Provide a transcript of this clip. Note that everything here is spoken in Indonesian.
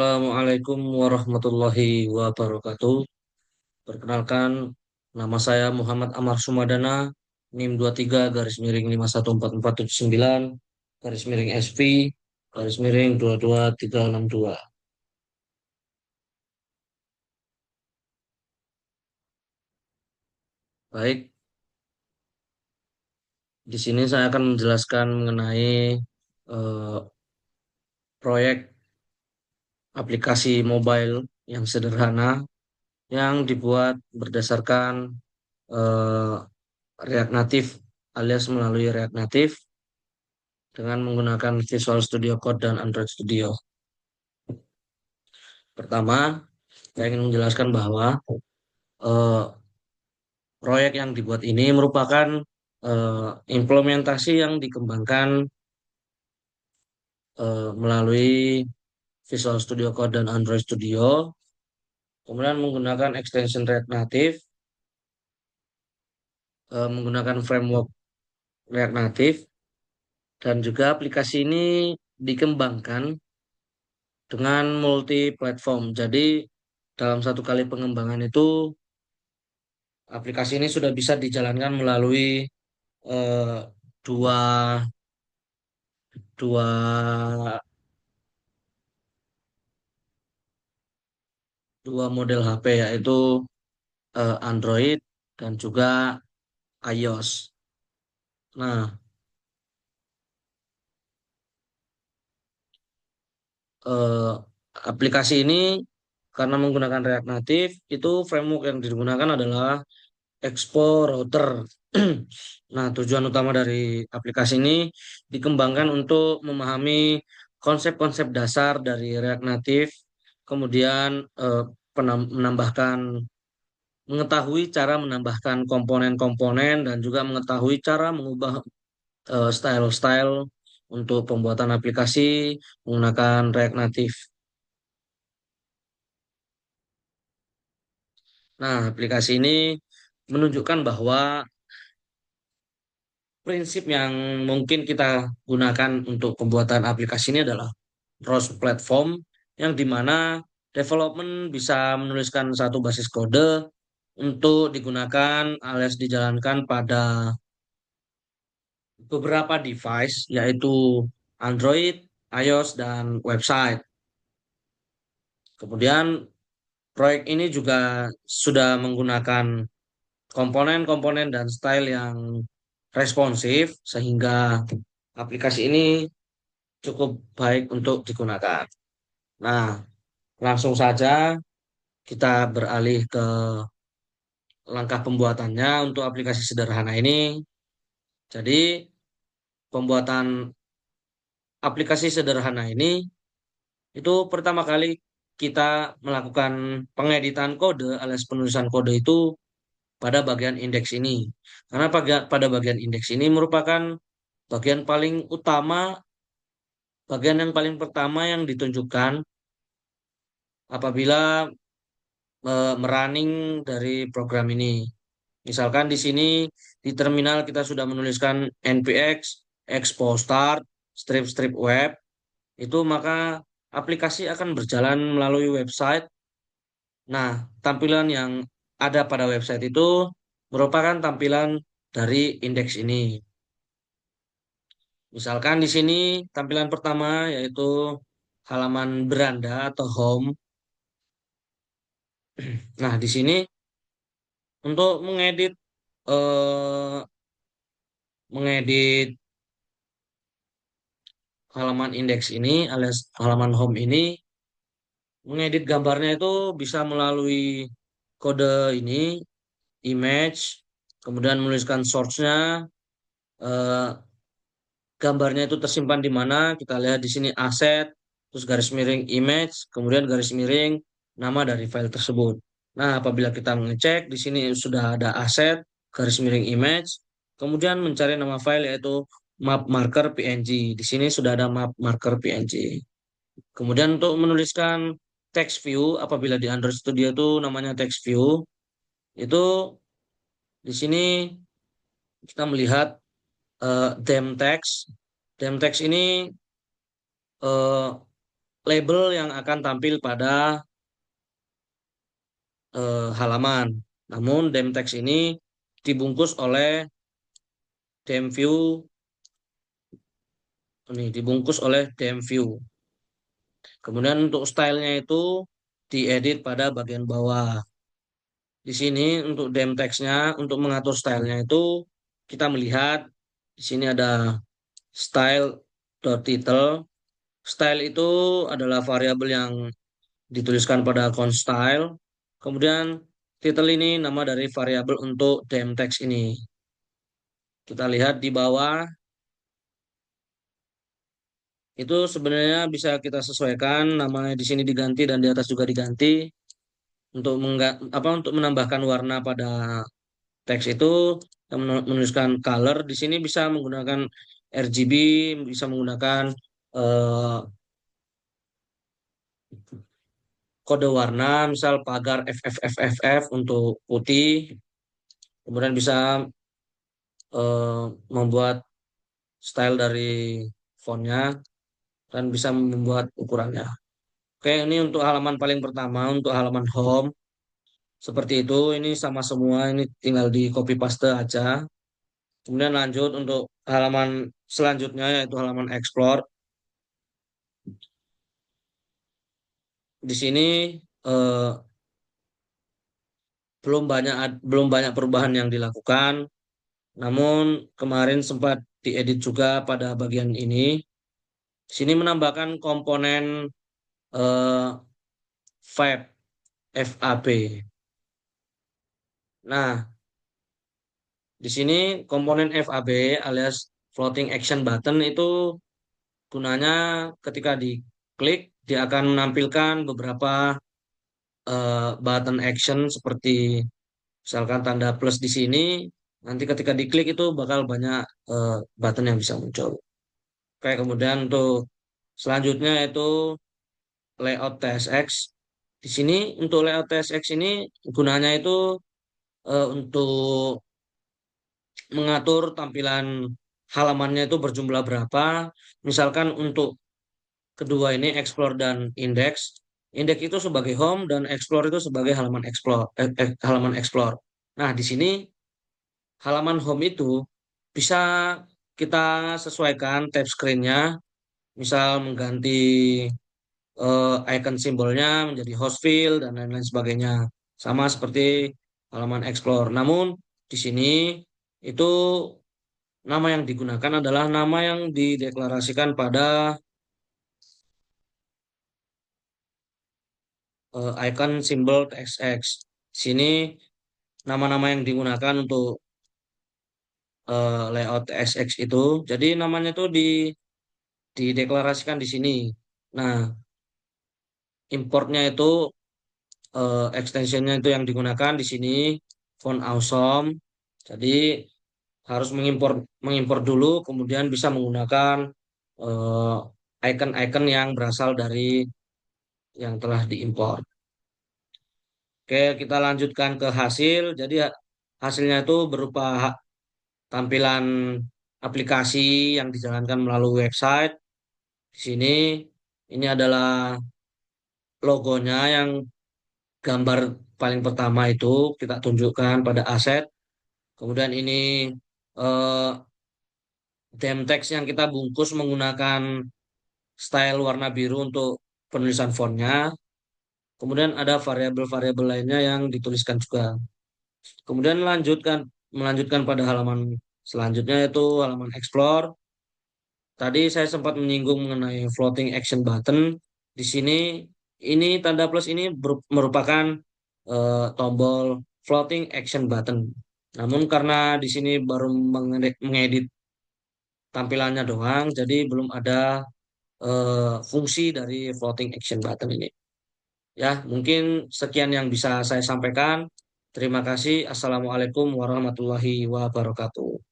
Assalamualaikum warahmatullahi wabarakatuh. Perkenalkan, nama saya Muhammad Amar Sumadana, NIM 23 garis miring 514479 garis miring SV garis miring 22362. Baik, di sini saya akan menjelaskan mengenai eh, proyek aplikasi mobile yang sederhana yang dibuat berdasarkan eh, React Native alias melalui React Native dengan menggunakan Visual Studio Code dan Android Studio. Pertama, saya ingin menjelaskan bahwa eh, proyek yang dibuat ini merupakan implementasi yang dikembangkan melalui Visual Studio Code dan Android Studio, kemudian menggunakan extension React Native, menggunakan framework React Native, dan juga aplikasi ini dikembangkan dengan multi platform. Jadi dalam satu kali pengembangan itu aplikasi ini sudah bisa dijalankan melalui eh, dua dua dua model HP, yaitu Android dan juga iOS. Nah, eh, aplikasi ini karena menggunakan React Native, itu framework yang digunakan adalah Expo Router. Nah, tujuan utama dari aplikasi ini dikembangkan untuk memahami konsep-konsep dasar dari React Native, kemudian menambahkan mengetahui cara menambahkan komponen-komponen dan juga mengetahui cara mengubah style-style untuk pembuatan aplikasi menggunakan React Native. Nah, aplikasi ini menunjukkan bahwa prinsip yang mungkin kita gunakan untuk pembuatan aplikasi ini adalah cross platform, yang dimana development bisa menuliskan satu basis kode untuk digunakan alias dijalankan pada beberapa device, yaitu Android, iOS, dan website. Kemudian proyek ini juga sudah menggunakan komponen-komponen dan style yang responsif sehingga aplikasi ini cukup baik untuk digunakan. Nah, langsung saja kita beralih ke langkah pembuatannya untuk aplikasi sederhana ini. Jadi, pembuatan aplikasi sederhana ini itu pertama kali kita melakukan pengeditan kode alias penulisan kode itu pada bagian indeks ini. Karena pada bagian indeks ini merupakan bagian paling utama, bagian yang paling pertama yang ditunjukkan apabila merunning dari program ini. Misalkan di sini di terminal kita sudah menuliskan npx expo start strip web, itu maka aplikasi akan berjalan melalui website. Nah, tampilan yang ada pada website itu merupakan tampilan dari indeks ini. Misalkan di sini tampilan pertama yaitu halaman beranda atau home. Nah, di sini untuk mengedit eh, mengedit halaman indeks ini alias halaman home ini, mengedit gambarnya itu bisa melalui kode ini, image, kemudian menuliskan source-nya, eh, gambarnya itu tersimpan di mana, kita lihat di sini aset, terus garis miring image, kemudian garis miring nama dari file tersebut. Nah, apabila kita mengecek di sini sudah ada aset, garis miring image, kemudian mencari nama file yaitu map marker PNG. Di sini sudah ada map marker PNG. Kemudian untuk menuliskan text view, apabila di Android Studio itu namanya text view, itu di sini kita melihat them text. Them text ini eh, label yang akan tampil pada halaman. Namun dem text ini dibungkus oleh dem view, ini dibungkus oleh dem view. Kemudian untuk stylenya itu diedit pada bagian bawah. Di sini untuk dem text-nya, untuk mengatur stylenya itu kita melihat di sini ada style.title. Style itu adalah variabel yang dituliskan pada const style. Kemudian title ini nama dari variabel untuk dem text ini. Kita lihat di bawah itu sebenarnya bisa kita sesuaikan namanya di sini diganti dan di atas juga diganti untuk untuk menambahkan warna pada teks itu menuliskan color di sini bisa menggunakan RGB, bisa menggunakan eh, kode warna, misal pagar FFFFF untuk putih, kemudian bisa membuat style dari fontnya dan bisa membuat ukurannya. Oke, ini untuk halaman paling pertama, untuk halaman home. Seperti itu, ini sama semua, ini tinggal di copy paste aja. Kemudian lanjut untuk halaman selanjutnya yaitu halaman explore. Di sini eh, belum banyak perubahan yang dilakukan, namun kemarin sempat diedit juga pada bagian ini. Di sini menambahkan komponen eh, Fab, FAB. Nah, di sini komponen FAB alias floating action button itu gunanya ketika diklik dia akan menampilkan beberapa button action seperti misalkan tanda plus di sini. Nanti ketika diklik itu bakal banyak button yang bisa muncul. Oke, kemudian untuk selanjutnya itu layout TSX. Di sini untuk layout TSX ini gunanya itu untuk mengatur tampilan halamannya itu berjumlah berapa. Misalkan untuk kedua ini explore dan index. Index itu sebagai home dan explore itu sebagai halaman explore. Nah, di sini halaman home itu bisa kita sesuaikan tab screen-nya, misal mengganti icon simbolnya menjadi host field dan lain-lain sebagainya. Sama seperti halaman explore. Namun di sini itu nama yang digunakan adalah nama yang dideklarasikan pada icon simbol TXX. Sini nama-nama yang digunakan untuk layout TXX itu. Jadi namanya itu dideklarasikan di sini. Nah, importnya itu extensionnya itu yang digunakan di sini font awesome. Jadi harus mengimpor dulu, kemudian bisa menggunakan eh, icon-icon yang berasal dari yang telah diimpor. Oke, kita lanjutkan ke hasil. Jadi hasilnya itu berupa tampilan aplikasi yang dijalankan melalui website. Di sini ini adalah logonya yang gambar paling pertama itu kita tunjukkan pada aset. Kemudian ini eh, theme text yang kita bungkus menggunakan style warna biru untuk penulisan fontnya. Kemudian ada variabel-variabel lainnya yang dituliskan juga. Kemudian melanjutkan pada halaman selanjutnya yaitu halaman explore. Tadi saya sempat menyinggung mengenai floating action button. Di sini ini tanda plus ini merupakan tombol floating action button. Namun karena di sini baru mengedit tampilannya doang, jadi belum ada fungsi dari floating action button ini. Ya, mungkin sekian yang bisa saya sampaikan. Terima kasih. Assalamualaikum warahmatullahi wabarakatuh.